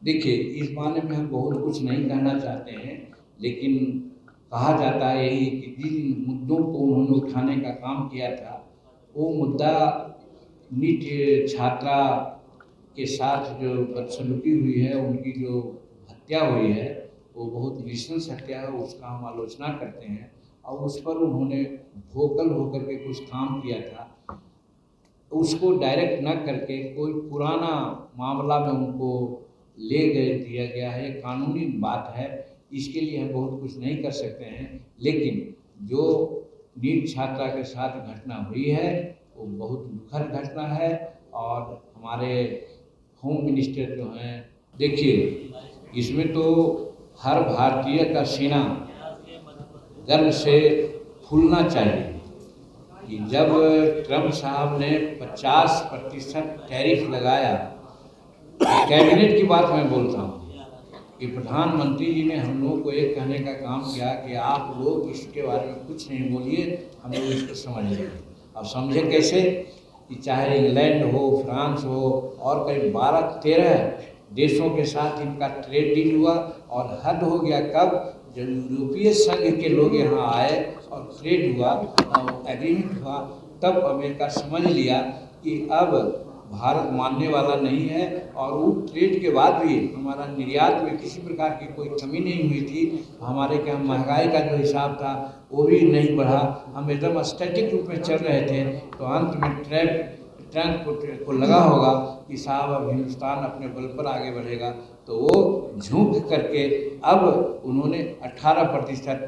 देखिए, इस मामले में हम बहुत कुछ नहीं कहना चाहते हैं, लेकिन कहा जाता है यही कि जिन मुद्दों को उन्होंने उठाने का काम किया था, वो मुद्दा नीट छात्रा के साथ जो बदसलूकी हुई है, उनकी जो हत्या हुई है, वो बहुत नृशंस हत्या है, उसका हम आलोचना करते हैं और उस पर उन्होंने वोकल होकर के कुछ काम किया था। उसको डायरेक्ट न करके कोई पुराना मामला में उनको ले गए दिया गया है, ये कानूनी बात है, इसके लिए हम बहुत कुछ नहीं कर सकते हैं। लेकिन जो नीट छात्रा के साथ घटना हुई है वो बहुत दुखद घटना है और हमारे होम मिनिस्टर जो हैं, देखिए इसमें तो हर भारतीय का सीना गर्व से फूलना चाहिए कि जब ट्रंप साहब ने 50% टैरिफ लगाया, कैबिनेट की बात मैं बोलता हूँ कि प्रधानमंत्री जी ने हम लोगों को एक कहने का काम किया कि आप लोग इसके बारे में कुछ नहीं बोलिए, हम लोग इसको समझ लेंगे। अब समझे कैसे कि चाहे इंग्लैंड हो, फ्रांस हो और करीब 12-13 देशों के साथ इनका ट्रेड डील हुआ और हद हो गया कब, जब यूरोपीय संघ के लोग यहाँ आए और ट्रेड हुआ और एग्रीमेंट हुआ, तब अमेरिका समझ लिया कि अब भारत मानने वाला नहीं है। और वो ट्रेड के बाद भी हमारा निर्यात में किसी प्रकार की कोई कमी नहीं हुई थी, हमारे यहाँ महंगाई का जो हिसाब था वो भी नहीं बढ़ा, हम एकदम स्टैटिक रूप में चल रहे थे। तो अंत में ट्रंप को लगा होगा कि साहब अब हिंदुस्तान अपने बल पर आगे बढ़ेगा, तो वो झुक करके अब उन्होंने 18%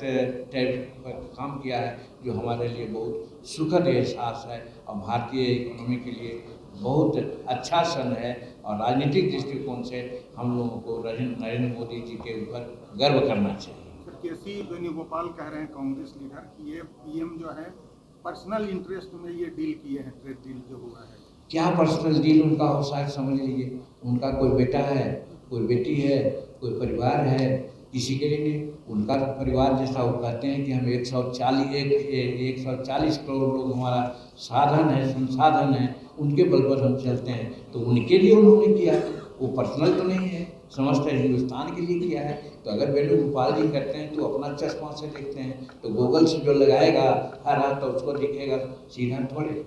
टैरिफ पर काम किया है, जो हमारे लिए बहुत सुखद एहसास है और भारतीय इकोनॉमी के लिए बहुत अच्छा क्षण है। और राजनीतिक दृष्टिकोण से हम लोगों को नरेंद्र मोदी जी के ऊपर गर्व करना चाहिए। केसी वेणुगोपाल कह रहे हैं कांग्रेस लीडर कि ये पीएम जो है पर्सनल इंटरेस्ट में ये डील किए हैं, ट्रेड डील जो हुआ है। क्या पर्सनल डील उनका हो, शायद समझ लीजिए उनका कोई बेटा है, कोई बेटी है, कोई परिवार है, किसी के लिए नहीं। उनका परिवार जैसा वो कहते हैं कि हम 140 करोड़ लोग हमारा साधन है, संसाधन है, उनके बल पर हम चलते हैं, तो उनके लिए उन्होंने किया, वो पर्सनल तो नहीं है, समस्त हिंदुस्तान के लिए किया है। तो अगर वेणुगोपाल जी करते हैं तो अपना चश्मा से देखते हैं, तो गूगल से जो लगाएगा हर हाथ तो उसको दिखेगा, सीधा थोड़े।